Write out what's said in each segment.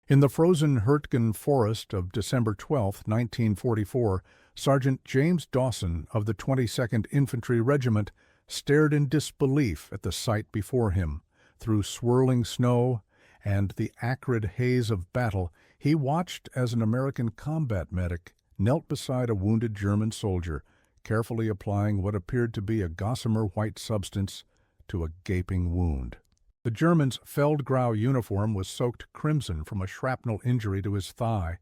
In the frozen Hurtgen forest of December 12, 1944, Sergeant James Dawson of the 22nd Infantry Regiment stared in disbelief at the sight before him. Through swirling snow and the acrid haze of battle, he watched as an American combat medic knelt beside a wounded German soldier, carefully applying what appeared to be a gossamer white substance to a gaping wound. The German's Feldgrau uniform was soaked crimson from a shrapnel injury to his thigh,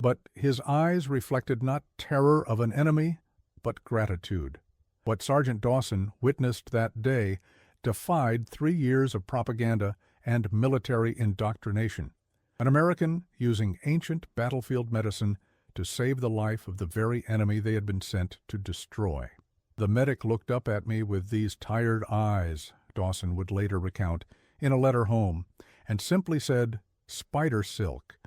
but his eyes reflected not terror of an enemy, but gratitude. What Sergeant Dawson witnessed that day defied 3 years of propaganda and military indoctrination. An American using ancient battlefield medicine to save the life of the very enemy they had been sent to destroy. The medic looked up at me with these tired eyes, Dawson would later recount, in a letter home, and simply said, "Spider silk.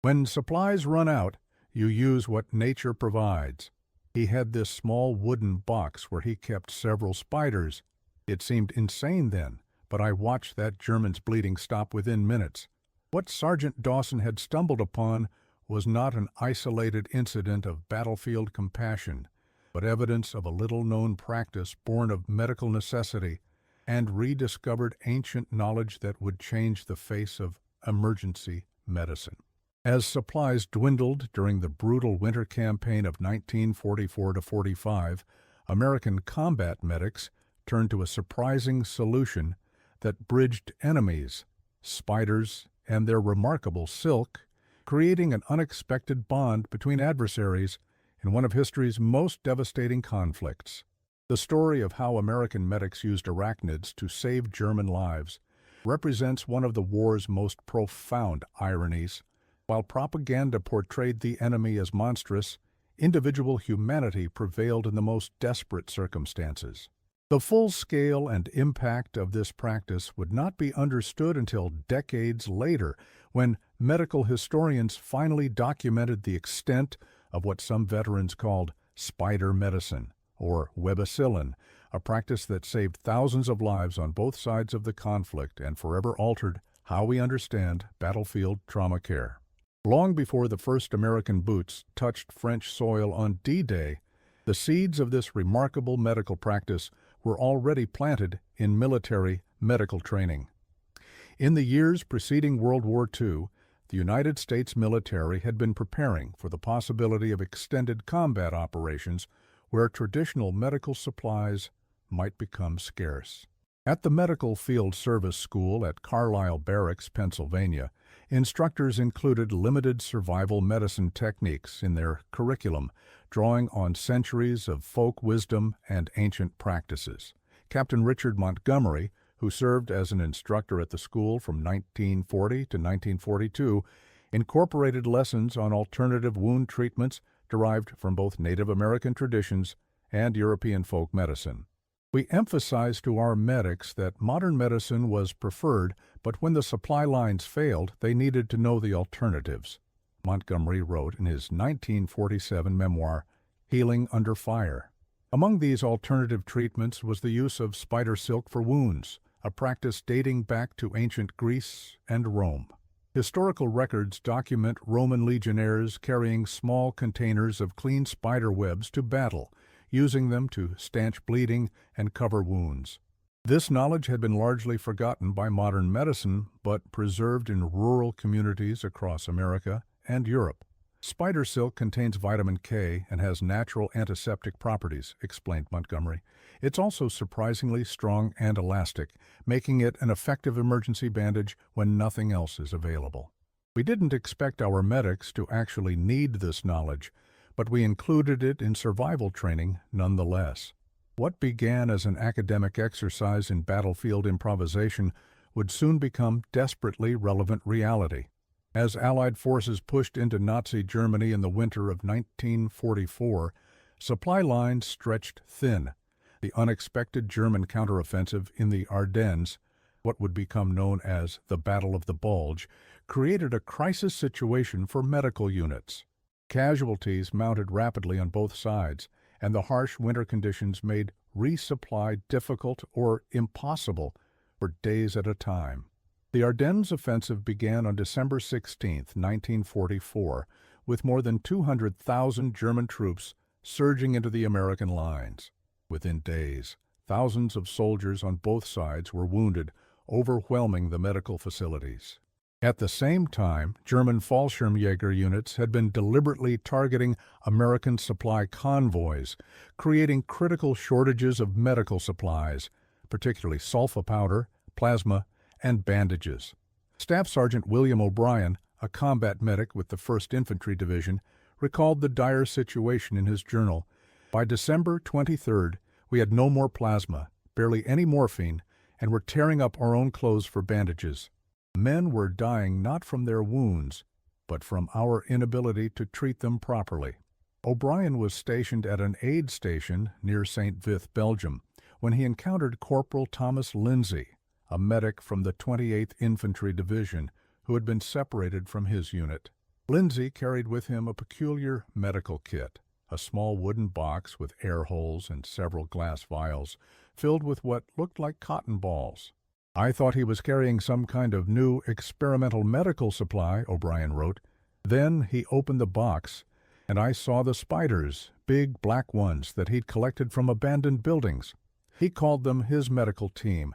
When supplies run out, you use what nature provides." He had this small wooden box where he kept several spiders. It seemed insane then, but I watched that German's bleeding stop within minutes. What Sergeant Dawson had stumbled upon was not an isolated incident of battlefield compassion, but evidence of a little-known practice born of medical necessity and rediscovered ancient knowledge that would change the face of emergency medicine. As supplies dwindled during the brutal winter campaign of 1944-45, American combat medics turned to a surprising solution that bridged enemies, spiders, and their remarkable silk, creating an unexpected bond between adversaries in one of history's most devastating conflicts. The story of how American medics used arachnids to save German lives represents one of the war's most profound ironies. While propaganda portrayed the enemy as monstrous, individual humanity prevailed in the most desperate circumstances. The full scale and impact of this practice would not be understood until decades later, when medical historians finally documented the extent of what some veterans called spider medicine, or webicillin, a practice that saved thousands of lives on both sides of the conflict and forever altered how we understand battlefield trauma care. Long before the first American boots touched French soil on D-Day, the seeds of this remarkable medical practice were already planted in military medical training. In the years preceding World War II, the United States military had been preparing for the possibility of extended combat operations where traditional medical supplies might become scarce. At the Medical Field Service School at Carlisle Barracks, Pennsylvania, instructors included limited survival medicine techniques in their curriculum, drawing on centuries of folk wisdom and ancient practices. Captain Richard Montgomery, who served as an instructor at the school from 1940 to 1942, incorporated lessons on alternative wound treatments derived from both Native American traditions and European folk medicine. We emphasized to our medics that modern medicine was preferred, but when the supply lines failed, they needed to know the alternatives. Montgomery wrote in his 1947 memoir, Healing Under Fire. Among these alternative treatments was the use of spider silk for wounds, a practice dating back to ancient Greece and Rome. Historical records document Roman legionnaires carrying small containers of clean spider webs to battle, using them to stanch bleeding and cover wounds. This knowledge had been largely forgotten by modern medicine, but preserved in rural communities across America and Europe. Spider silk contains vitamin K and has natural antiseptic properties, explained Montgomery. It's also surprisingly strong and elastic, making it an effective emergency bandage when nothing else is available. We didn't expect our medics to actually need this knowledge, but we included it in survival training nonetheless. What began as an academic exercise in battlefield improvisation would soon become desperately relevant reality. As Allied forces pushed into Nazi Germany in the winter of 1944, supply lines stretched thin. The unexpected German counteroffensive in the Ardennes, what would become known as the Battle of the Bulge, created a crisis situation for medical units. Casualties mounted rapidly on both sides, and the harsh winter conditions made resupply difficult or impossible for days at a time. The Ardennes offensive began on December 16, 1944, with more than 200,000 German troops surging into the American lines. Within days, thousands of soldiers on both sides were wounded, overwhelming the medical facilities. At the same time, German Fallschirmjäger units had been deliberately targeting American supply convoys, creating critical shortages of medical supplies, particularly sulfa powder, plasma, and bandages. Staff Sergeant William O'Brien, a combat medic with the 1st Infantry Division, recalled the dire situation in his journal. By December 23rd, we had no more plasma, barely any morphine, and were tearing up our own clothes for bandages. Men were dying not from their wounds, but from our inability to treat them properly. O'Brien was stationed at an aid station near St. Vith, Belgium, when he encountered Corporal Thomas Lindsay, a medic from the 28th Infantry Division, who had been separated from his unit. Lindsay carried with him a peculiar medical kit, a small wooden box with air holes and several glass vials, filled with what looked like cotton balls. I thought he was carrying some kind of new experimental medical supply, O'Brien wrote. Then he opened the box, and I saw the spiders, big black ones that he'd collected from abandoned buildings. He called them his medical team,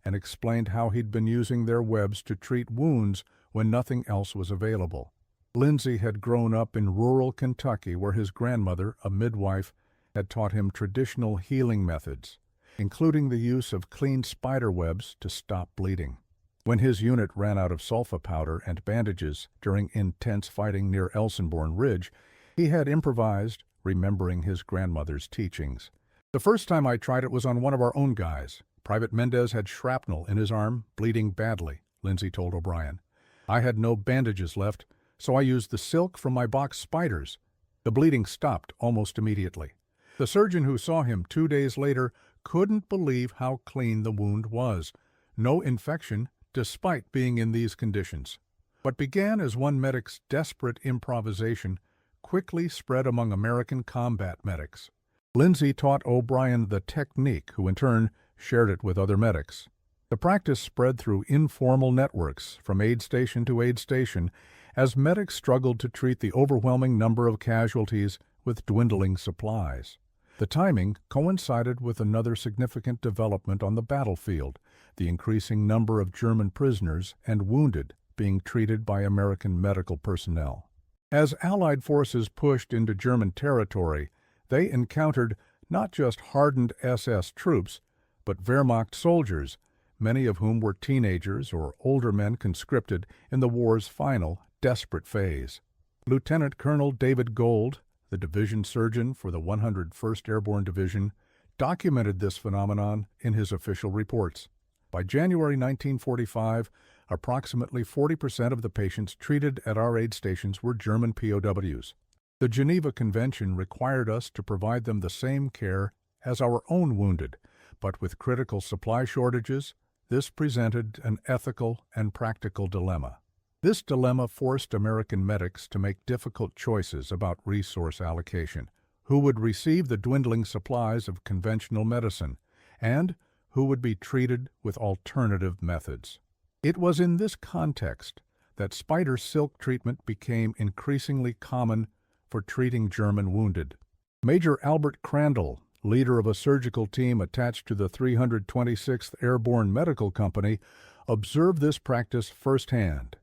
and explained how he'd been using their webs to treat wounds when nothing else was available. Lindsay had grown up in rural Kentucky, where his grandmother, a midwife, had taught him traditional healing methods, including the use of clean spider webs to stop bleeding. When his unit ran out of sulfa powder and bandages during intense fighting near Elsenborn Ridge, he had improvised, remembering his grandmother's teachings. The first time I tried it was on one of our own guys. Private Mendez had shrapnel in his arm, bleeding badly, Lindsay told O'Brien. I had no bandages left, so I used the silk from my box spiders. The bleeding stopped almost immediately. The surgeon who saw him 2 days later couldn't believe how clean the wound was. No infection, despite being in these conditions. What began as one medic's desperate improvisation quickly spread among American combat medics. Lindsay taught O'Brien the technique, who in turn shared it with other medics. The practice spread through informal networks from aid station to aid station as medics struggled to treat the overwhelming number of casualties with dwindling supplies. The timing coincided with another significant development on the battlefield, the increasing number of German prisoners and wounded being treated by American medical personnel. As Allied forces pushed into German territory, they encountered not just hardened SS troops, but Wehrmacht soldiers, many of whom were teenagers or older men conscripted in the war's final, desperate phase. Lieutenant Colonel David Gold, the division surgeon for the 101st Airborne Division, documented this phenomenon in his official reports. By January 1945, approximately 40% of the patients treated at our aid stations were German POWs. The Geneva Convention required us to provide them the same care as our own wounded, but with critical supply shortages, this presented an ethical and practical dilemma. This dilemma forced American medics to make difficult choices about resource allocation, who would receive the dwindling supplies of conventional medicine, and who would be treated with alternative methods. It was in this context that spider silk treatment became increasingly common for treating German wounded. Major Albert Crandall, leader of a surgical team attached to the 326th Airborne Medical Company, observed this practice firsthand.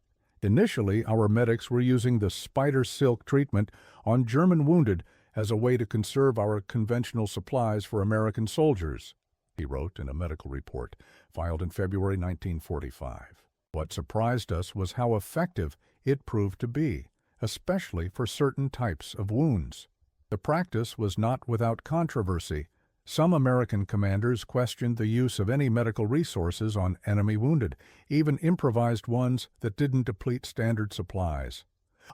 Initially, our medics were using the spider silk treatment on German wounded as a way to conserve our conventional supplies for American soldiers, he wrote in a medical report filed in February 1945. What surprised us was how effective it proved to be, especially for certain types of wounds. The practice was not without controversy. Some American commanders questioned the use of any medical resources on enemy wounded, even improvised ones that didn't deplete standard supplies.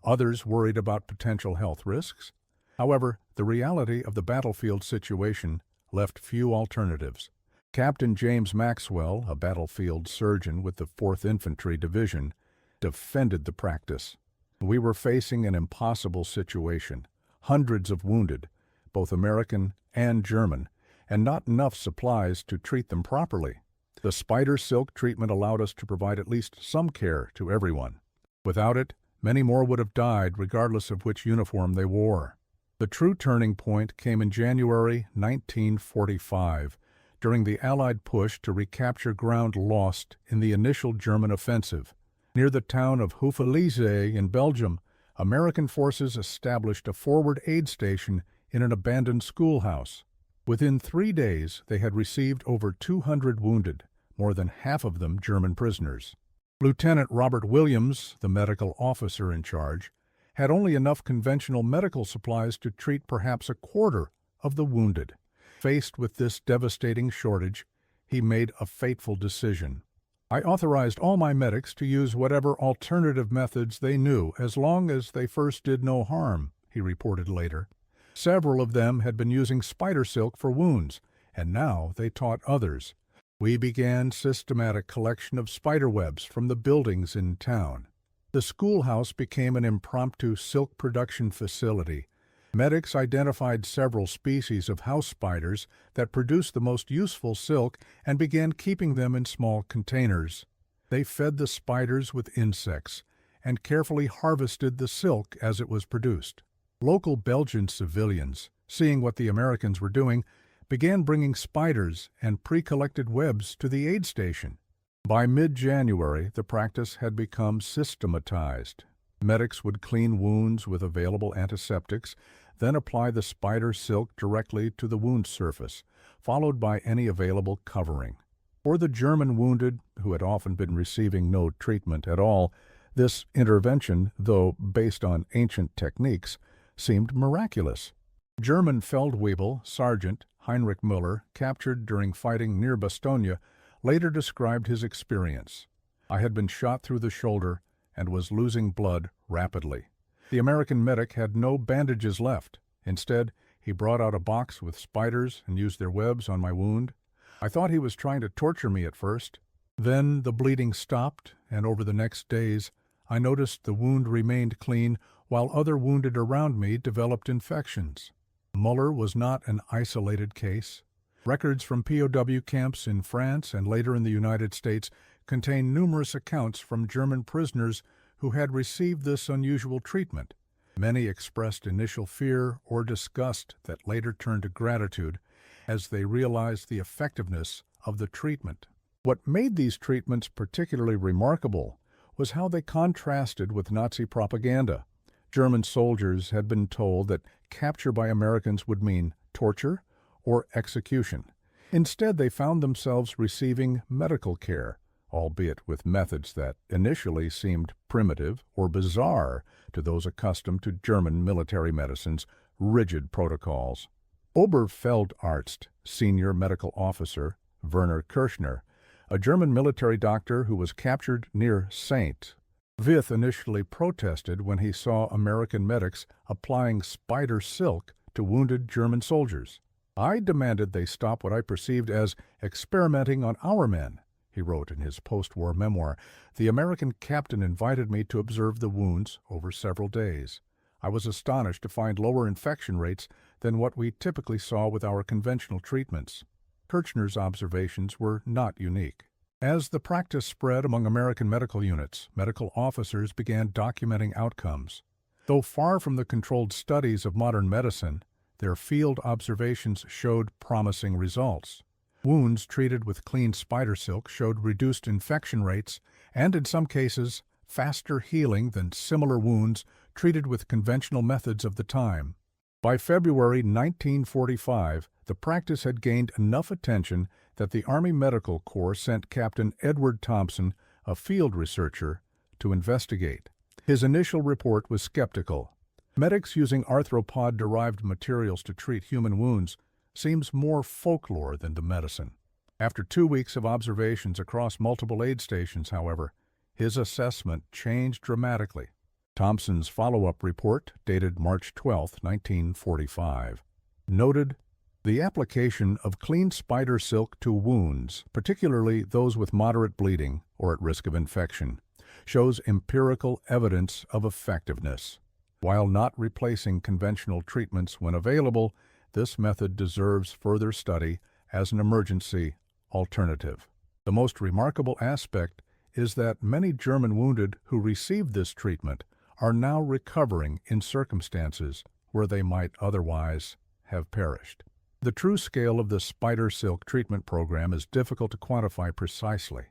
Others worried about potential health risks. However, the reality of the battlefield situation left few alternatives. Captain James Maxwell, a battlefield surgeon with the 4th Infantry Division, defended the practice. We were facing an impossible situation. Hundreds of wounded, both American and German, and not enough supplies to treat them properly. The spider silk treatment allowed us to provide at least some care to everyone. Without it, many more would have died regardless of which uniform they wore. The true turning point came in January 1945, during the Allied push to recapture ground lost in the initial German offensive. Near the town of Houffalize in Belgium, American forces established a forward aid station in an abandoned schoolhouse. Within 3 days, they had received over 200 wounded, more than half of them German prisoners. Lieutenant Robert Williams, the medical officer in charge, had only enough conventional medical supplies to treat perhaps a quarter of the wounded. Faced with this devastating shortage, he made a fateful decision. I authorized all my medics to use whatever alternative methods they knew as long as they first did no harm, he reported later. Several of them had been using spider silk for wounds, and now they taught others. We began systematic collection of spider webs from the buildings in town. The schoolhouse became an impromptu silk production facility. Medics identified several species of house spiders that produced the most useful silk and began keeping them in small containers. They fed the spiders with insects and carefully harvested the silk as it was produced. Local Belgian civilians, seeing what the Americans were doing, began bringing spiders and pre-collected webs to the aid station. By mid-January, the practice had become systematized. Medics would clean wounds with available antiseptics, then apply the spider silk directly to the wound surface, followed by any available covering. For the German wounded, who had often been receiving no treatment at all, this intervention, though based on ancient techniques, seemed miraculous. German Feldwebel Sergeant Heinrich Müller, captured during fighting near Bastogne, later described his experience. "I had been shot through the shoulder and was losing blood rapidly. The American medic had no bandages left. Instead, he brought out a box with spiders and used their webs on my wound. I thought he was trying to torture me at first. Then the bleeding stopped, and over the next days, I noticed the wound remained clean while other wounded around me developed infections." Müller was not an isolated case. Records from POW camps in France and later in the United States contain numerous accounts from German prisoners who had received this unusual treatment. Many expressed initial fear or disgust that later turned to gratitude as they realized the effectiveness of the treatment. What made these treatments particularly remarkable was how they contrasted with Nazi propaganda. German soldiers had been told that capture by Americans would mean torture or execution. Instead, they found themselves receiving medical care, albeit with methods that initially seemed primitive or bizarre to those accustomed to German military medicine's rigid protocols. Oberfeldarzt, senior medical officer Werner Kirschner, a German military doctor who was captured near St. Vith, initially protested when he saw American medics applying spider silk to wounded German soldiers. "I demanded they stop what I perceived as experimenting on our men," he wrote in his post-war memoir. "The American captain invited me to observe the wounds over several days. I was astonished to find lower infection rates than what we typically saw with our conventional treatments." Kirchner's observations were not unique. As the practice spread among American medical units, medical officers began documenting outcomes. Though far from the controlled studies of modern medicine, their field observations showed promising results. Wounds treated with clean spider silk showed reduced infection rates and, in some cases, faster healing than similar wounds treated with conventional methods of the time. By February 1945, the practice had gained enough attention that the Army Medical Corps sent Captain Edward Thompson, a field researcher, to investigate. His initial report was skeptical. Medics using arthropod-derived materials to treat human wounds seems more folklore than the medicine. After 2 weeks of observations across multiple aid stations, however, his assessment changed dramatically. Thompson's follow-up report, dated March 12, 1945, noted, "The application of clean spider silk to wounds, particularly those with moderate bleeding or at risk of infection, shows empirical evidence of effectiveness. While not replacing conventional treatments when available, this method deserves further study as an emergency alternative." The most remarkable aspect is that many German wounded who received this treatment are now recovering in circumstances where they might otherwise have perished. The true scale of the spider silk treatment program is difficult to quantify precisely.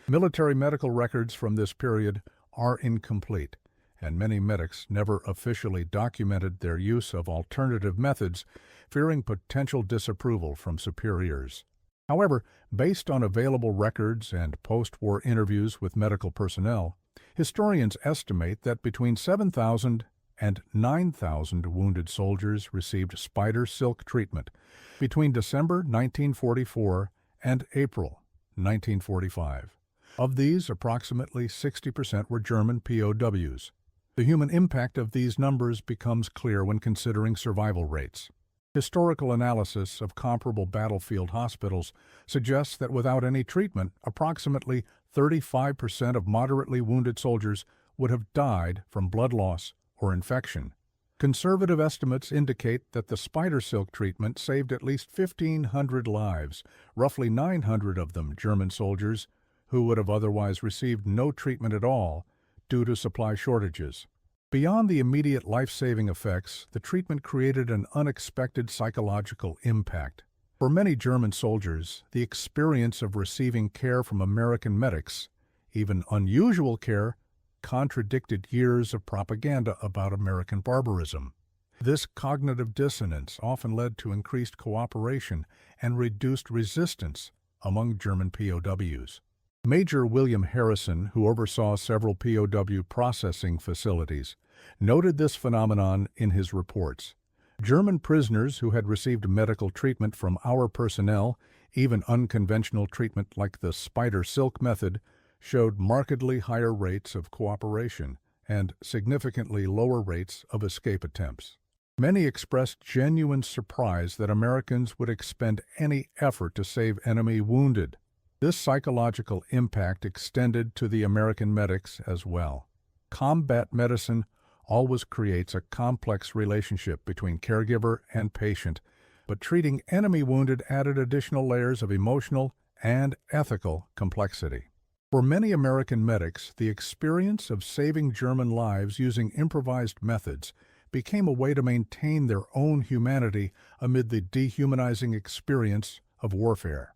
Military medical records from this period are incomplete, and many medics never officially documented their use of alternative methods, fearing potential disapproval from superiors. However, based on available records and post-war interviews with medical personnel, historians estimate that between 7,000 and 9,000 wounded soldiers received spider silk treatment between December 1944 and April 1945. Of these, approximately 60% were German POWs. The human impact of these numbers becomes clear when considering survival rates. Historical analysis of comparable battlefield hospitals suggests that without any treatment, approximately 35% of moderately wounded soldiers would have died from blood loss or infection. Conservative estimates indicate that the spider silk treatment saved at least 1,500 lives, roughly 900 of them German soldiers, who would have otherwise received no treatment at all due to supply shortages. Beyond the immediate life-saving effects, the treatment created an unexpected psychological impact. For many German soldiers, the experience of receiving care from American medics, even unusual care, contradicted years of propaganda about American barbarism. This cognitive dissonance often led to increased cooperation and reduced resistance among German POWs. Major William Harrison, who oversaw several POW processing facilities, noted this phenomenon in his reports. German prisoners who had received medical treatment from our personnel, even unconventional treatment like the spider silk method, showed markedly higher rates of cooperation and significantly lower rates of escape attempts. Many expressed genuine surprise that Americans would expend any effort to save enemy wounded. This psychological impact extended to the American medics as well. Combat medicine always creates a complex relationship between caregiver and patient, but treating enemy wounded added additional layers of emotional and ethical complexity. For many American medics, the experience of saving German lives using improvised methods became a way to maintain their own humanity amid the dehumanizing experience of warfare.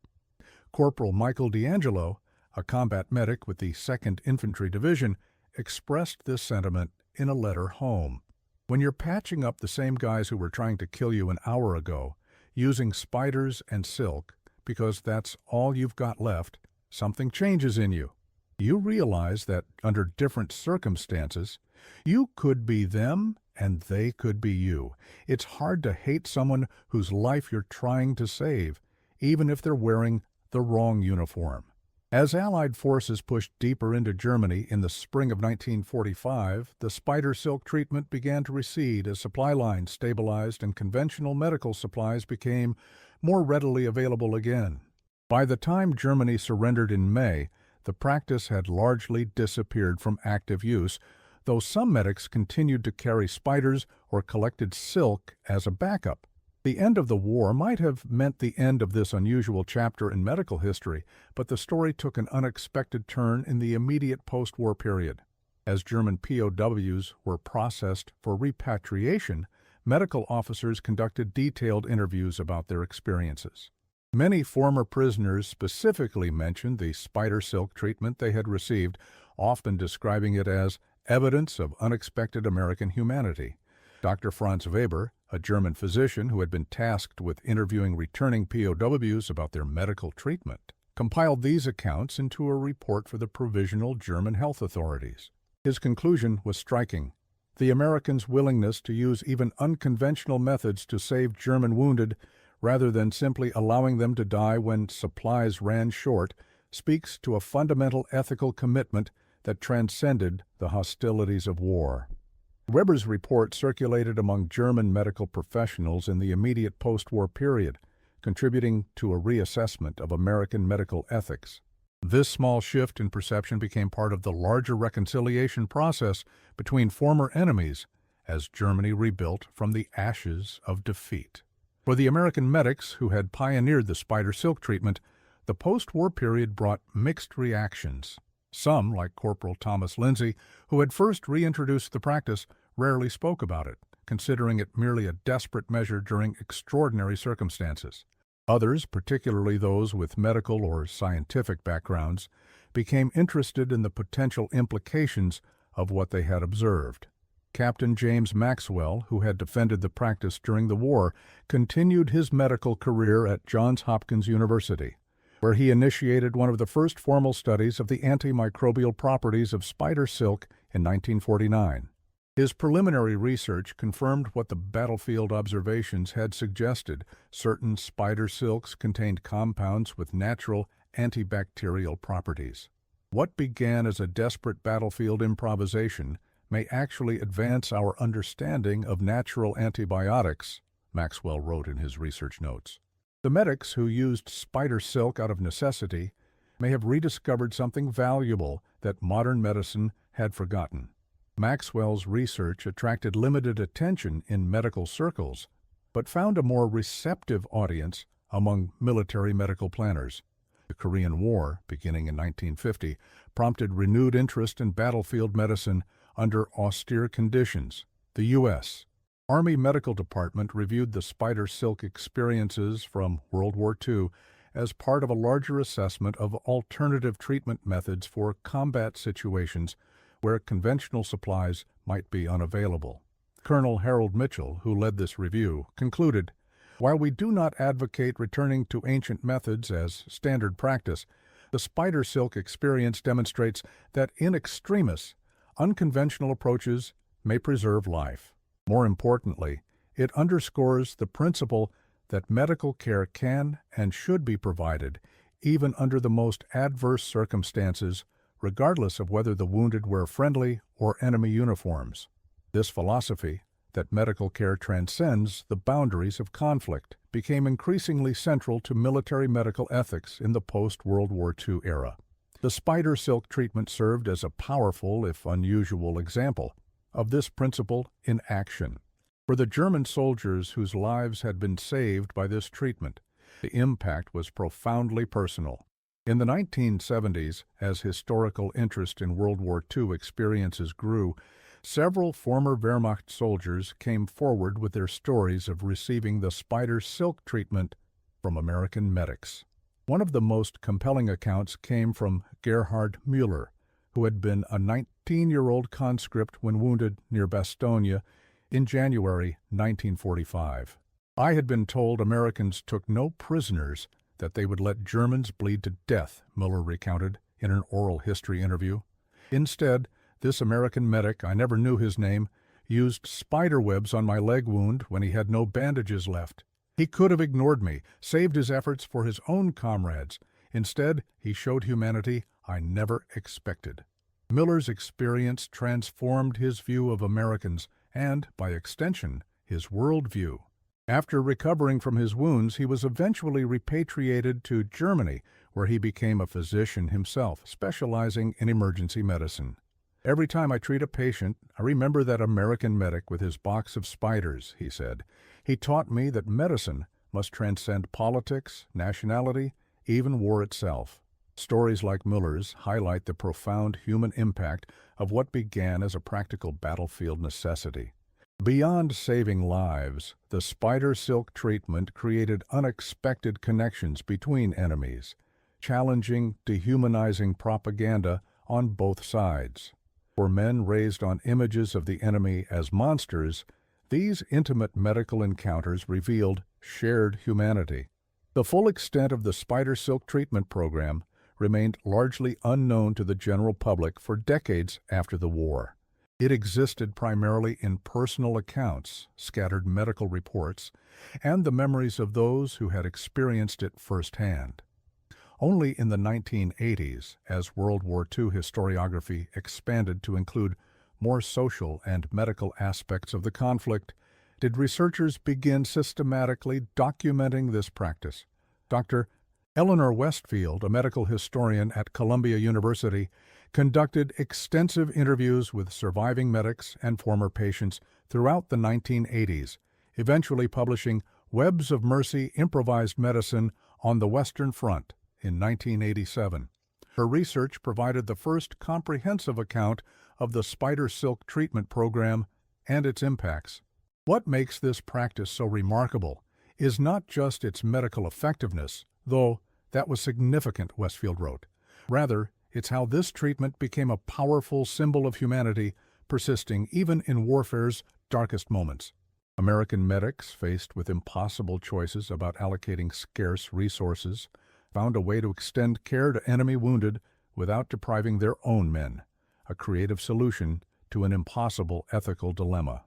Corporal Michael D'Angelo, a combat medic with the 2nd Infantry Division, expressed this sentiment in a letter home. When you're patching up the same guys who were trying to kill you an hour ago, using spiders and silk, because that's all you've got left, something changes in you. You realize that under different circumstances, you could be them and they could be you. It's hard to hate someone whose life you're trying to save, even if they're wearing the wrong uniform. As Allied forces pushed deeper into Germany in the spring of 1945, the spider silk treatment began to recede as supply lines stabilized and conventional medical supplies became more readily available again. By the time Germany surrendered in May, the practice had largely disappeared from active use, though some medics continued to carry spiders or collected silk as a backup. The end of the war might have meant the end of this unusual chapter in medical history, but the story took an unexpected turn in the immediate post-war period. As German POWs were processed for repatriation, medical officers conducted detailed interviews about their experiences. Many former prisoners specifically mentioned the spider silk treatment they had received, often describing it as evidence of unexpected American humanity. Dr. Franz Weber, a German physician who had been tasked with interviewing returning POWs about their medical treatment, compiled these accounts into a report for the provisional German health authorities. His conclusion was striking. The Americans' willingness to use even unconventional methods to save German wounded, rather than simply allowing them to die when supplies ran short, speaks to a fundamental ethical commitment that transcended the hostilities of war. Weber's report circulated among German medical professionals in the immediate post-war period, contributing to a reassessment of American medical ethics. This small shift in perception became part of the larger reconciliation process between former enemies as Germany rebuilt from the ashes of defeat. For the American medics who had pioneered the spider silk treatment, The post-war period brought mixed reactions. Some, like Corporal Thomas Lindsay, who had first reintroduced the practice, rarely spoke about it, considering it merely a desperate measure during extraordinary circumstances. Others, particularly those with medical or scientific backgrounds, became interested in the potential implications of what they had observed. Captain James Maxwell, who had defended the practice during the war, continued his medical career at Johns Hopkins University, where he initiated one of the first formal studies of the antimicrobial properties of spider silk in 1949. His preliminary research confirmed what the battlefield observations had suggested. Certain spider silks contained compounds with natural antibacterial properties. What began as a desperate battlefield improvisation may actually advance our understanding of natural antibiotics, Maxwell wrote in his research notes. The medics who used spider silk out of necessity may have rediscovered something valuable that modern medicine had forgotten. Maxwell's research attracted limited attention in medical circles, but found a more receptive audience among military medical planners. The Korean War, beginning in 1950, prompted renewed interest in battlefield medicine under austere conditions. The U.S. Army Medical Department reviewed the spider silk experiences from World War II as part of a larger assessment of alternative treatment methods for combat situations where conventional supplies might be unavailable. Colonel Harold Mitchell, who led this review, concluded, "While we do not advocate returning to ancient methods as standard practice, the spider silk experience demonstrates that in extremis, unconventional approaches may preserve life. More importantly, it underscores the principle that medical care can and should be provided even under the most adverse circumstances, regardless of whether the wounded wear friendly or enemy uniforms. This philosophy, that medical care transcends the boundaries of conflict, became increasingly central to military medical ethics in the post-World War II era. The spider silk treatment served as a powerful, if unusual, example of this principle in action. For the German soldiers whose lives had been saved by this treatment, the impact was profoundly personal. In the 1970s, as historical interest in World War II experiences grew, several former Wehrmacht soldiers came forward with their stories of receiving the spider silk treatment from American medics. One of the most compelling accounts came from Gerhard Müller, who had been a 19-year-old conscript when wounded near Bastogne in January 1945. "I had been told Americans took no prisoners, that they would let Germans bleed to death," Müller recounted in an oral history interview. "Instead, this American medic, I never knew his name, used spider webs on my leg wound when he had no bandages left. He could have ignored me, saved his efforts for his own comrades. Instead, he showed humanity I never expected." Müller's experience transformed his view of Americans and, by extension, his worldview. After recovering from his wounds, he was eventually repatriated to Germany, where he became a physician himself, specializing in emergency medicine. "Every time I treat a patient, I remember that American medic with his box of spiders," he said. "He taught me that medicine must transcend politics, nationality, even war itself." Stories like Müller's highlight the profound human impact of what began as a practical battlefield necessity. Beyond saving lives, the spider silk treatment created unexpected connections between enemies, challenging dehumanizing propaganda on both sides. For men raised on images of the enemy as monsters, these intimate medical encounters revealed shared humanity. The full extent of the spider silk treatment program remained largely unknown to the general public for decades after the war. It existed primarily in personal accounts, scattered medical reports, and the memories of those who had experienced it firsthand. Only in the 1980s, as World War II historiography expanded to include more social and medical aspects of the conflict, did researchers begin systematically documenting this practice. Dr. Eleanor Westfield, a medical historian at Columbia University, conducted extensive interviews with surviving medics and former patients throughout the 1980s, eventually publishing Webs of Mercy Improvised Medicine on the Western Front in 1987. Her research provided the first comprehensive account of the spider silk treatment program and its impacts. What makes this practice so remarkable is not just its medical effectiveness, though that was significant, Westfield wrote. Rather, it's how this treatment became a powerful symbol of humanity, persisting even in warfare's darkest moments. American medics, faced with impossible choices about allocating scarce resources, found a way to extend care to enemy wounded without depriving their own men, a creative solution to an impossible ethical dilemma.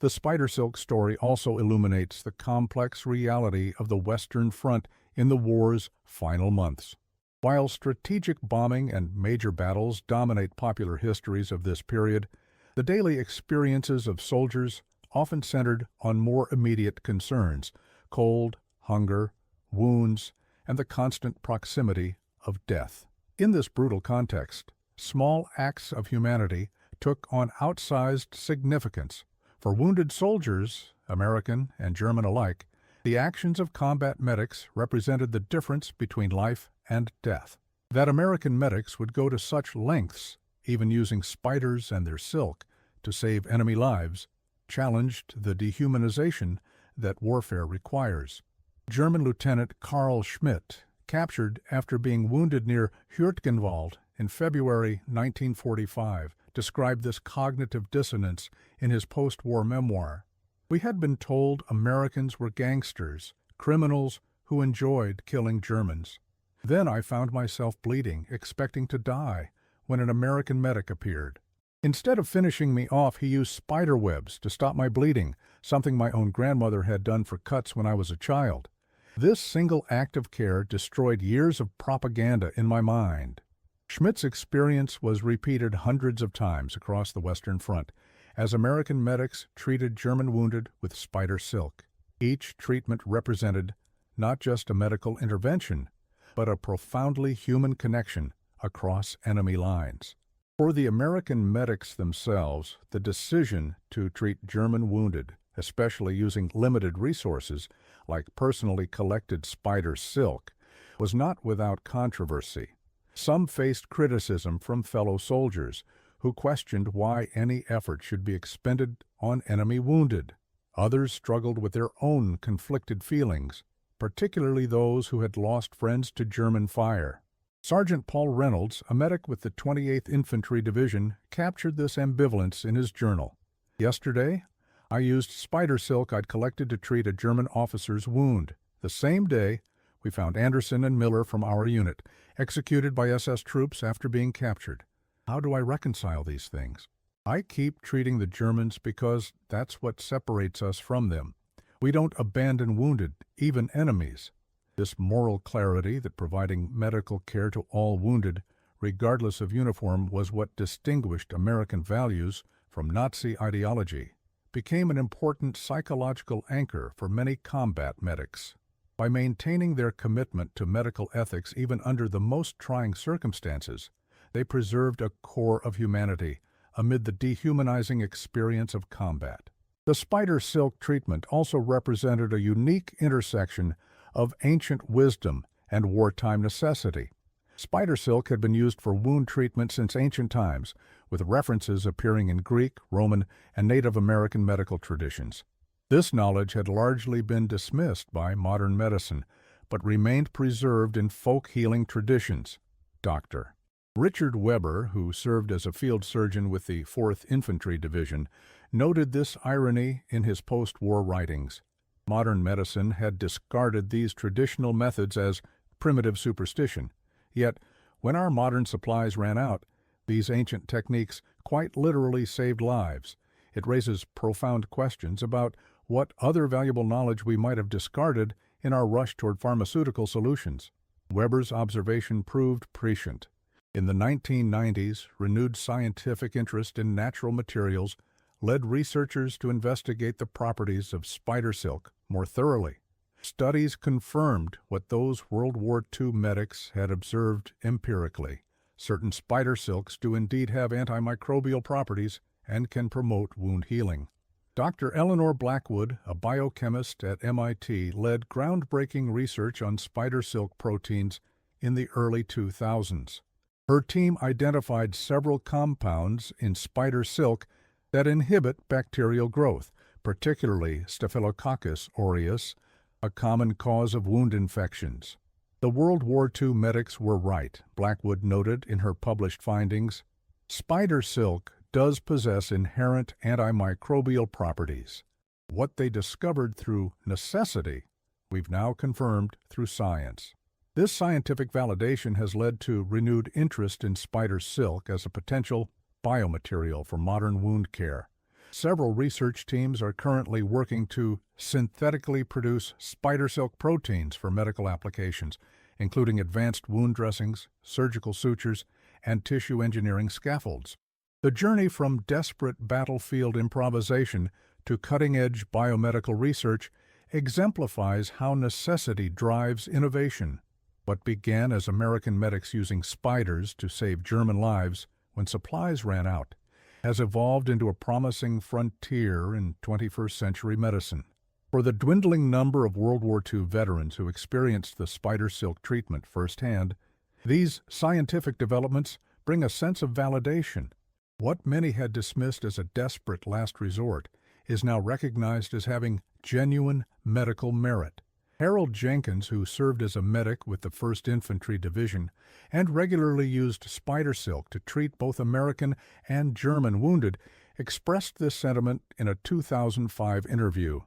The spider silk story also illuminates the complex reality of the Western Front in the war's final months. While strategic bombing and major battles dominate popular histories of this period, the daily experiences of soldiers often centered on more immediate concerns: cold, hunger, wounds, and the constant proximity of death. In this brutal context, small acts of humanity took on outsized significance. For wounded soldiers, American and German alike, the actions of combat medics represented the difference between life and death. That American medics would go to such lengths, even using spiders and their silk, to save enemy lives, challenged the dehumanization that warfare requires. German Lieutenant Karl Schmidt, captured after being wounded near Hürtgenwald in February 1945, described this cognitive dissonance in his post-war memoir. "We had been told Americans were gangsters, criminals who enjoyed killing Germans. Then I found myself bleeding, expecting to die, when an American medic appeared. Instead of finishing me off, he used spider webs to stop my bleeding, something my own grandmother had done for cuts when I was a child. This single act of care destroyed years of propaganda in my mind." Schmidt's experience was repeated hundreds of times across the Western Front as American medics treated German wounded with spider silk. Each treatment represented not just a medical intervention, but a profoundly human connection across enemy lines. For the American medics themselves, the decision to treat German wounded, especially using limited resources like personally collected spider silk, was not without controversy. Some faced criticism from fellow soldiers, who questioned why any effort should be expended on enemy wounded. Others struggled with their own conflicted feelings, particularly those who had lost friends to German fire. Sergeant Paul Reynolds, a medic with the 28th Infantry Division, captured this ambivalence in his journal. "Yesterday, I used spider silk I'd collected to treat a German officer's wound. The same day, we found Anderson and Miller from our unit, executed by SS troops after being captured. How do I reconcile these things? I keep treating the Germans because that's what separates us from them. We don't abandon wounded, even enemies." This moral clarity that providing medical care to all wounded, regardless of uniform, was what distinguished American values from Nazi ideology, became an important psychological anchor for many combat medics. By maintaining their commitment to medical ethics even under the most trying circumstances, they preserved a core of humanity amid the dehumanizing experience of combat. The spider silk treatment also represented a unique intersection of ancient wisdom and wartime necessity. Spider silk had been used for wound treatment since ancient times, with references appearing in Greek, Roman, and Native American medical traditions. This knowledge had largely been dismissed by modern medicine, but remained preserved in folk healing traditions. Dr. Richard Weber, who served as a field surgeon with the 4th Infantry Division, noted this irony in his post-war writings. Modern medicine had discarded these traditional methods as primitive superstition. Yet, when our modern supplies ran out, these ancient techniques quite literally saved lives. It raises profound questions about what other valuable knowledge we might have discarded in our rush toward pharmaceutical solutions. Weber's observation proved prescient. In the 1990s, renewed scientific interest in natural materials led researchers to investigate the properties of spider silk more thoroughly. Studies confirmed what those World War II medics had observed empirically. Certain spider silks do indeed have antimicrobial properties and can promote wound healing. Dr. Eleanor Blackwood, a biochemist at MIT, led groundbreaking research on spider silk proteins in the early 2000s. Her team identified several compounds in spider silk that inhibit bacterial growth, particularly Staphylococcus aureus, a common cause of wound infections. The World War II medics were right, Blackwood noted in her published findings. Spider silk does possess inherent antimicrobial properties. What they discovered through necessity, we've now confirmed through science. This scientific validation has led to renewed interest in spider silk as a potential biomaterial for modern wound care. Several research teams are currently working to synthetically produce spider silk proteins for medical applications, including advanced wound dressings, surgical sutures, and tissue engineering scaffolds. The journey from desperate battlefield improvisation to cutting-edge biomedical research exemplifies how necessity drives innovation. What began as American medics using spiders to save German lives when supplies ran out has evolved into a promising frontier in 21st century medicine. For the dwindling number of World War II veterans who experienced the spider silk treatment firsthand, these scientific developments bring a sense of validation. What many had dismissed as a desperate last resort is now recognized as having genuine medical merit. Harold Jenkins, who served as a medic with the 1st Infantry Division and regularly used spider silk to treat both American and German wounded, expressed this sentiment in a 2005 interview.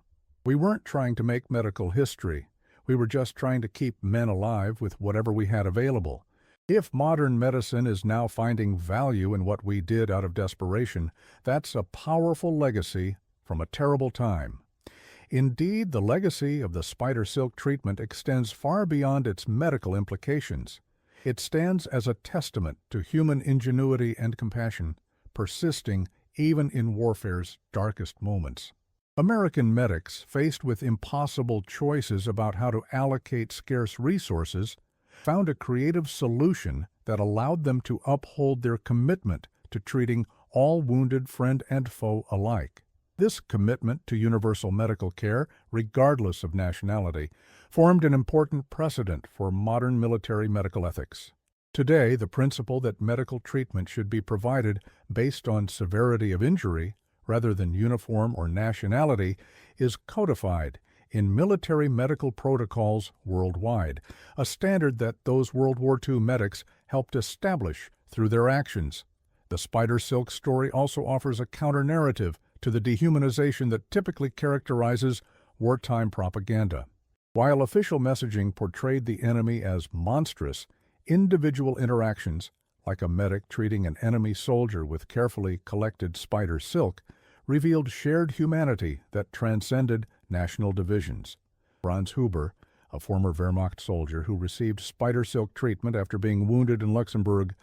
"We weren't trying to make medical history. We were just trying to keep men alive with whatever we had available. If modern medicine is now finding value in what we did out of desperation, that's a powerful legacy from a terrible time." Indeed, the legacy of the spider silk treatment extends far beyond its medical implications. It stands as a testament to human ingenuity and compassion, persisting even in warfare's darkest moments. American medics, faced with impossible choices about how to allocate scarce resources, found a creative solution that allowed them to uphold their commitment to treating all wounded friend and foe alike. This commitment to universal medical care, regardless of nationality, formed an important precedent for modern military medical ethics. Today, the principle that medical treatment should be provided based on severity of injury, rather than uniform or nationality, is codified in military medical protocols worldwide, a standard that those World War II medics helped establish through their actions. The spider silk story also offers a counter-narrative to the dehumanization that typically characterizes wartime propaganda. While official messaging portrayed the enemy as monstrous, individual interactions, like a medic treating an enemy soldier with carefully collected spider silk, revealed shared humanity that transcended national divisions. Franz Huber, a former Wehrmacht soldier who received spider silk treatment after being wounded in Luxembourg,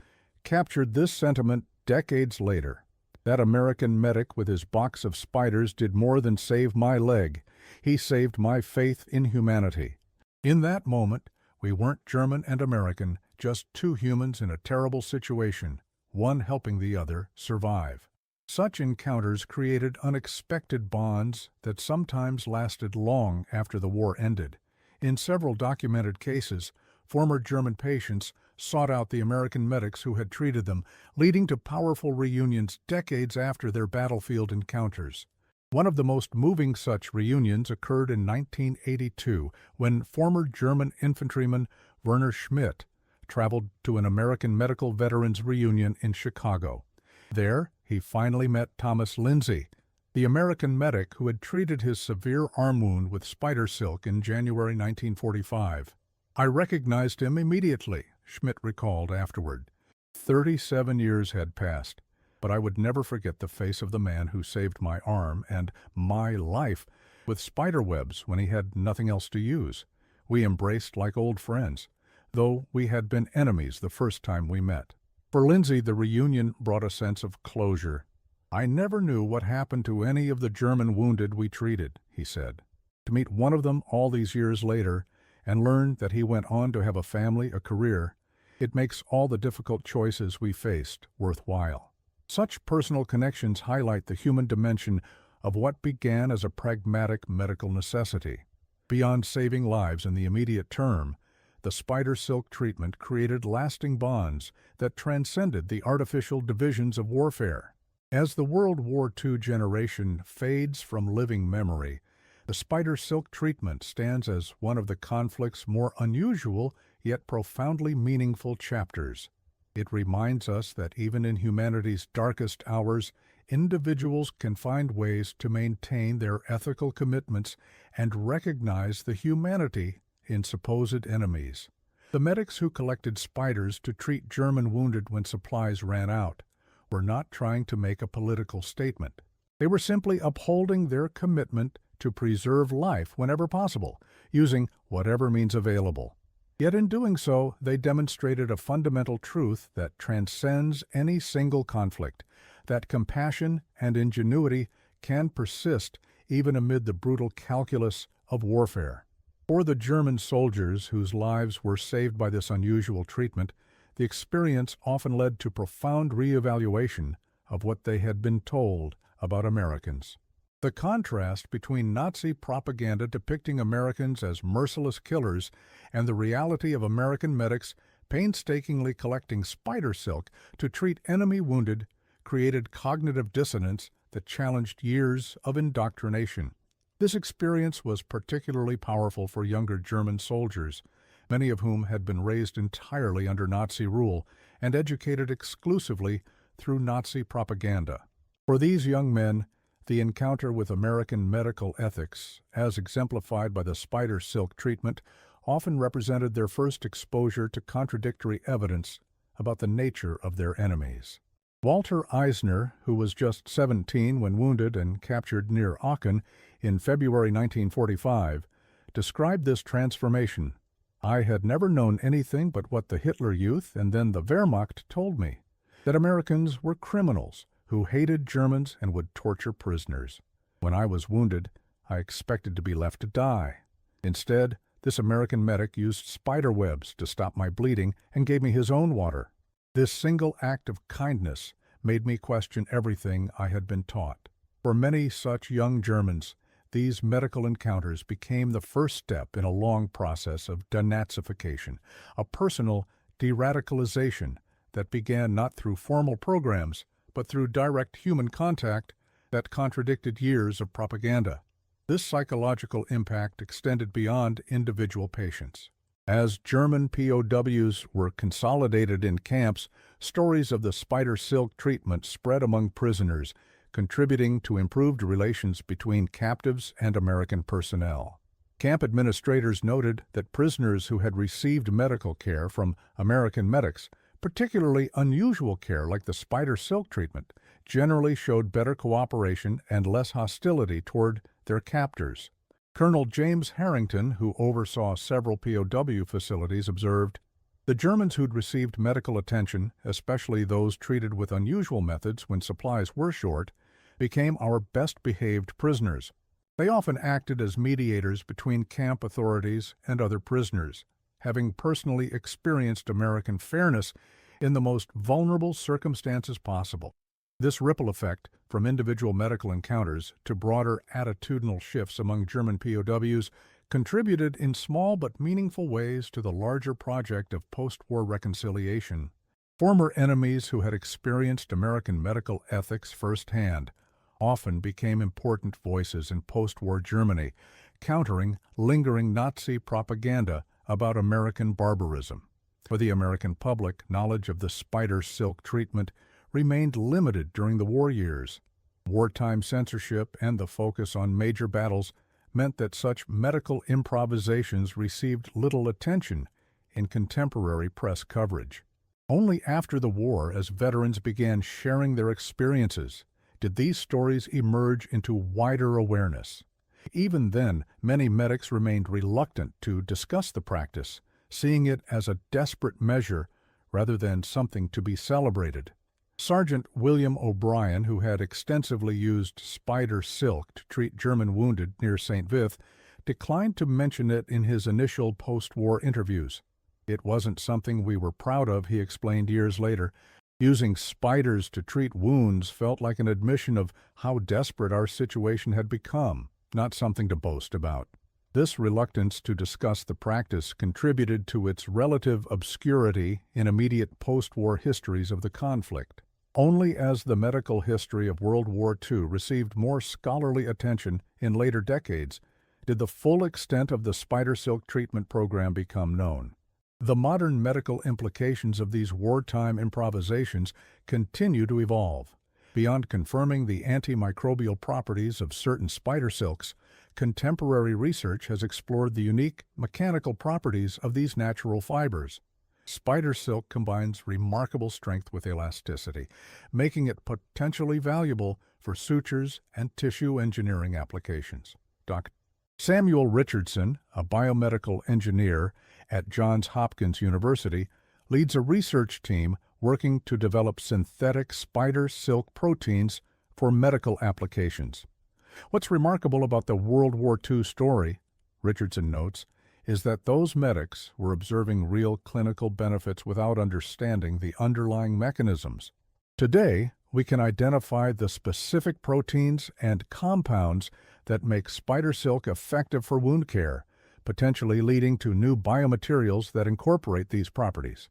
captured this sentiment decades later. "That American medic with his box of spiders did more than save my leg. He saved my faith in humanity. In that moment, we weren't German and American, just two humans in a terrible situation, one helping the other survive." Such encounters created unexpected bonds that sometimes lasted long after the war ended. In several documented cases, former German patients sought out the American medics who had treated them, leading to powerful reunions decades after their battlefield encounters. One of the most moving such reunions occurred in 1982, when former German infantryman Werner Schmidt traveled to an American medical veterans reunion in Chicago. There, he finally met Thomas Lindsay, the American medic who had treated his severe arm wound with spider silk in January 1945. "I recognized him immediately," Schmidt recalled afterward. 37 years had passed, but I would never forget the face of the man who saved my arm and my life with spider webs when he had nothing else to use. We embraced like old friends, though we had been enemies the first time we met. For Lindsay, the reunion brought a sense of closure. "I never knew what happened to any of the German wounded we treated," he said. To meet one of them all these years later and learn that he went on to have a family, a career, it makes all the difficult choices we faced worthwhile. Such personal connections highlight the human dimension of what began as a pragmatic medical necessity. Beyond saving lives in the immediate term, the spider silk treatment created lasting bonds that transcended the artificial divisions of warfare. As the World War II generation fades from living memory, the spider silk treatment stands as one of the conflict's more unusual yet profoundly meaningful chapters. It reminds us that even in humanity's darkest hours, individuals can find ways to maintain their ethical commitments and recognize the humanity in supposed enemies. The medics who collected spiders to treat German wounded when supplies ran out were not trying to make a political statement. They were simply upholding their commitment to preserve life whenever possible, using whatever means available. Yet in doing so, they demonstrated a fundamental truth that transcends any single conflict, that compassion and ingenuity can persist even amid the brutal calculus of warfare. For the German soldiers whose lives were saved by this unusual treatment, the experience often led to profound reevaluation of what they had been told about Americans. The contrast between Nazi propaganda depicting Americans as merciless killers and the reality of American medics painstakingly collecting spider silk to treat enemy wounded created cognitive dissonance that challenged years of indoctrination. This experience was particularly powerful for younger German soldiers, many of whom had been raised entirely under Nazi rule and educated exclusively through Nazi propaganda. For these young men, the encounter with American medical ethics, as exemplified by the spider silk treatment, often represented their first exposure to contradictory evidence about the nature of their enemies. Walter Eisner, who was just 17 when wounded and captured near Aachen in February 1945, described this transformation. "I had never known anything but what the Hitler Youth and then the Wehrmacht told me, that Americans were criminals who hated Germans and would torture prisoners. When I was wounded, I expected to be left to die. Instead, this American medic used spider webs to stop my bleeding and gave me his own water. This single act of kindness made me question everything I had been taught." For many such young Germans, these medical encounters became the first step in a long process of denazification, a personal de-radicalization that began not through formal programs, but through direct human contact that contradicted years of propaganda. This psychological impact extended beyond individual patients. As German POWs were consolidated in camps, stories of the spider silk treatment spread among prisoners, contributing to improved relations between captives and American personnel. Camp administrators noted that prisoners who had received medical care from American medics, particularly unusual care like the spider silk treatment, generally showed better cooperation and less hostility toward their captors. Colonel James Harrington, who oversaw several POW facilities, observed, "The Germans who'd received medical attention, especially those treated with unusual methods when supplies were short, became our best-behaved prisoners. They often acted as mediators between camp authorities and other prisoners, having personally experienced American fairness in the most vulnerable circumstances possible." This ripple effect, from individual medical encounters to broader attitudinal shifts among German POWs, contributed in small but meaningful ways to the larger project of post-war reconciliation. Former enemies who had experienced American medical ethics firsthand often became important voices in post-war Germany, countering lingering Nazi propaganda about American barbarism. For the American public, knowledge of the spider silk treatment remained limited during the war years. Wartime censorship and the focus on major battles meant that such medical improvisations received little attention in contemporary press coverage. Only after the war, as veterans began sharing their experiences, did these stories emerge into wider awareness. Even then, many medics remained reluctant to discuss the practice, seeing it as a desperate measure rather than something to be celebrated. Sergeant William O'Brien, who had extensively used spider silk to treat German wounded near St. Vith, declined to mention it in his initial post-war interviews. "It wasn't something we were proud of," he explained years later. "Using spiders to treat wounds felt like an admission of how desperate our situation had become, not something to boast about." This reluctance to discuss the practice contributed to its relative obscurity in immediate post-war histories of the conflict. Only as the medical history of World War II received more scholarly attention in later decades did the full extent of the spider silk treatment program become known. The modern medical implications of these wartime improvisations continue to evolve. Beyond confirming the antimicrobial properties of certain spider silks, contemporary research has explored the unique mechanical properties of these natural fibers. Spider silk combines remarkable strength with elasticity, making it potentially valuable for sutures and tissue engineering applications. Dr. Samuel Richardson, a biomedical engineer at Johns Hopkins University, leads a research team working to develop synthetic spider silk proteins for medical applications. What's remarkable about the World War II story, Richardson notes, is that those medics were observing real clinical benefits without understanding the underlying mechanisms. Today, we can identify the specific proteins and compounds that make spider silk effective for wound care, potentially leading to new biomaterials that incorporate these properties.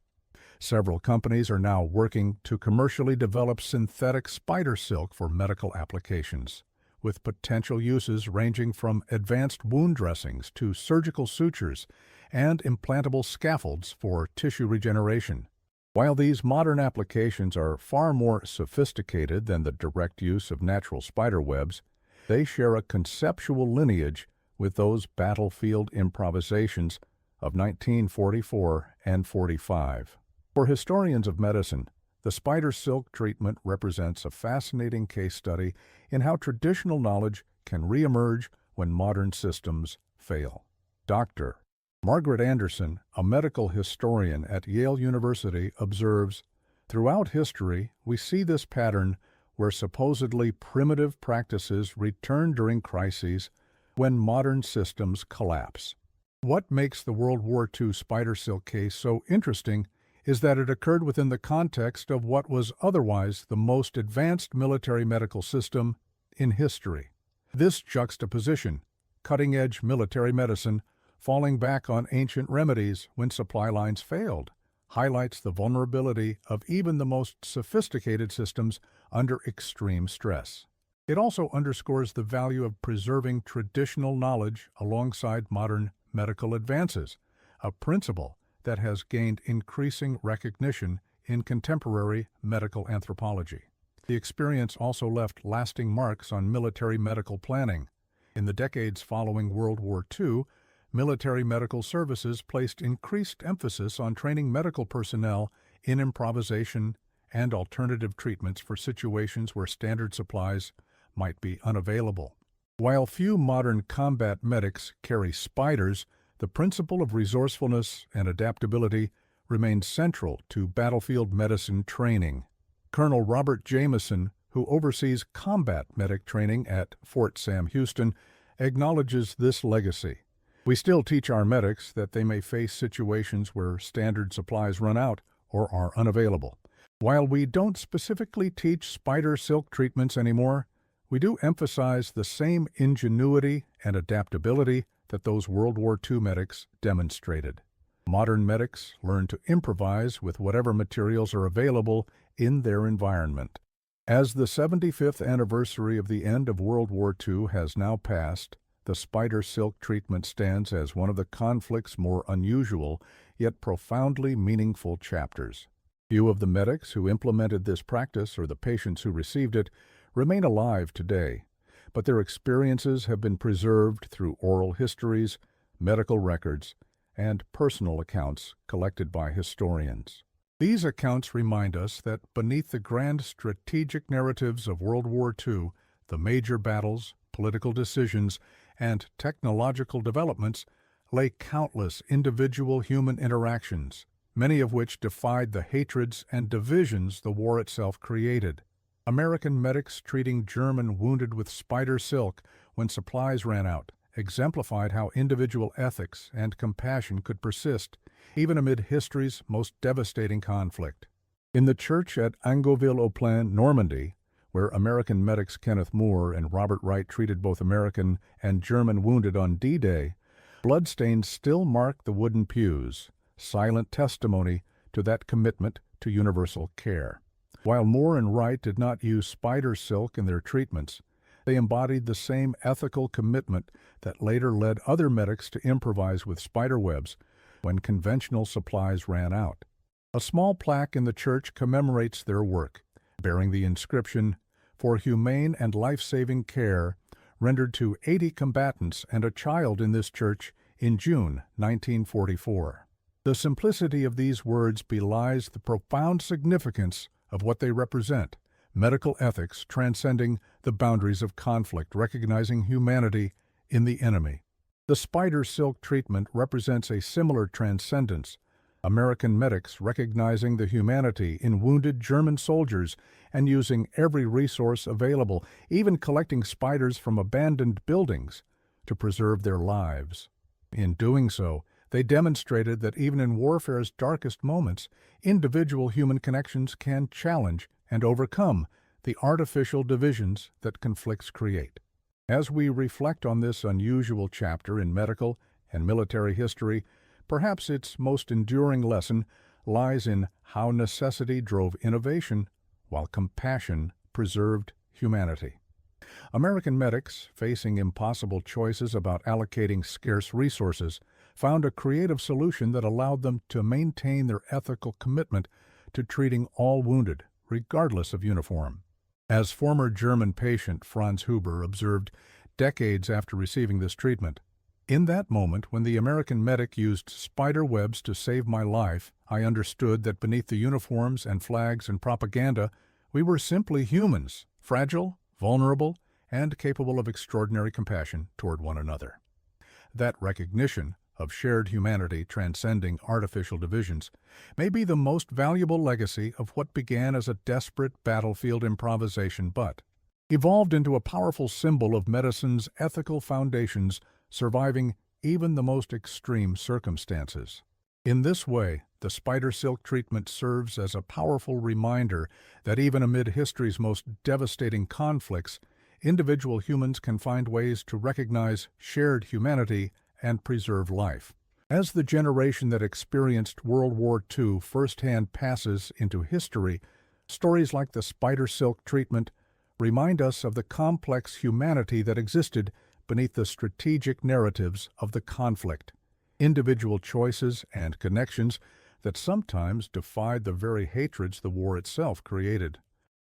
Several companies are now working to commercially develop synthetic spider silk for medical applications, with potential uses ranging from advanced wound dressings to surgical sutures and implantable scaffolds for tissue regeneration. While these modern applications are far more sophisticated than the direct use of natural spider webs, they share a conceptual lineage with those battlefield improvisations of 1944 and 45. For historians of medicine, the spider silk treatment represents a fascinating case study in how traditional knowledge can reemerge when modern systems fail. Dr. Margaret Anderson, a medical historian at Yale University, observes, "Throughout history, we see this pattern where supposedly primitive practices return during crises when modern systems collapse." What makes the World War II spider silk case so interesting is that it occurred within the context of what was otherwise the most advanced military medical system in history. This juxtaposition, cutting-edge military medicine falling back on ancient remedies when supply lines failed, highlights the vulnerability of even the most sophisticated systems under extreme stress. It also underscores the value of preserving traditional knowledge alongside modern medical advances, a principle that has gained increasing recognition in contemporary medical anthropology. The experience also left lasting marks on military medical planning. In the decades following World War II, military medical services placed increased emphasis on training medical personnel in improvisation and alternative treatments for situations where standard supplies might be unavailable. While few modern combat medics carry spiders, the principle of resourcefulness and adaptability remains central to battlefield medicine training. Colonel Robert Jameson, who oversees combat medic training at Fort Sam Houston, acknowledges this legacy. "We still teach our medics that they may face situations where standard supplies run out or are unavailable. While we don't specifically teach spider silk treatments anymore, we do emphasize the same ingenuity and adaptability that those World War II medics demonstrated. Modern medics learn to improvise with whatever materials are available in their environment." As the 75th anniversary of the end of World War II has now passed, the spider silk treatment stands as one of the conflict's more unusual yet profoundly meaningful chapters. Few of the medics who implemented this practice or the patients who received it remain alive today, but their experiences have been preserved through oral histories, medical records, and personal accounts collected by historians. These accounts remind us that beneath the grand strategic narratives of World War II, the major battles, political decisions, and technological developments lay countless individual human interactions, many of which defied the hatreds and divisions the war itself created. American medics treating German wounded with spider silk when supplies ran out exemplified how individual ethics and compassion could persist, even amid history's most devastating conflict. In the church at Angoville-au-Plain, Normandy, where American medics Kenneth Moore and Robert Wright treated both American and German wounded on D-Day, Bloodstains still mark the wooden pews, silent testimony to that commitment to universal care. While Moore and Wright did not use spider silk in their treatments, they embodied the same ethical commitment that later led other medics to improvise with spider webs when conventional supplies ran out. A small plaque in the church commemorates their work, bearing the inscription, "For humane and life-saving care rendered to 80 combatants and a child in this church in June 1944." The simplicity of these words belies the profound significance of what they represent: medical ethics transcending the boundaries of conflict, recognizing humanity in the enemy. The spider silk treatment represents a similar transcendence, American medics recognizing the humanity in wounded German soldiers and using every resource available, even collecting spiders from abandoned buildings, to preserve their lives. In doing so, they demonstrated that even in warfare's darkest moments, individual human connections can challenge and overcome the artificial divisions that conflicts create. As we reflect on this unusual chapter in medical and military history, perhaps its most enduring lesson lies in how necessity drove innovation while compassion preserved humanity. American medics, facing impossible choices about allocating scarce resources, found a creative solution that allowed them to maintain their ethical commitment to treating all wounded, regardless of uniform. As former German patient Franz Huber observed decades after receiving this treatment, "In that moment when the American medic used spider webs to save my life, I understood that beneath the uniforms and flags and propaganda, we were simply humans, fragile, vulnerable, and capable of extraordinary compassion toward one another." That recognition of shared humanity transcending artificial divisions may be the most valuable legacy of what began as a desperate battlefield improvisation but evolved into a powerful symbol of medicine's ethical foundations surviving even the most extreme circumstances. In this way, the spider silk treatment serves as a powerful reminder that even amid history's most devastating conflicts, individual humans can find ways to recognize shared humanity and preserve life. As the generation that experienced World War II firsthand passes into history, stories like the spider silk treatment remind us of the complex humanity that existed beneath the strategic narratives of the conflict, individual choices and connections that sometimes defied the very hatreds the war itself created.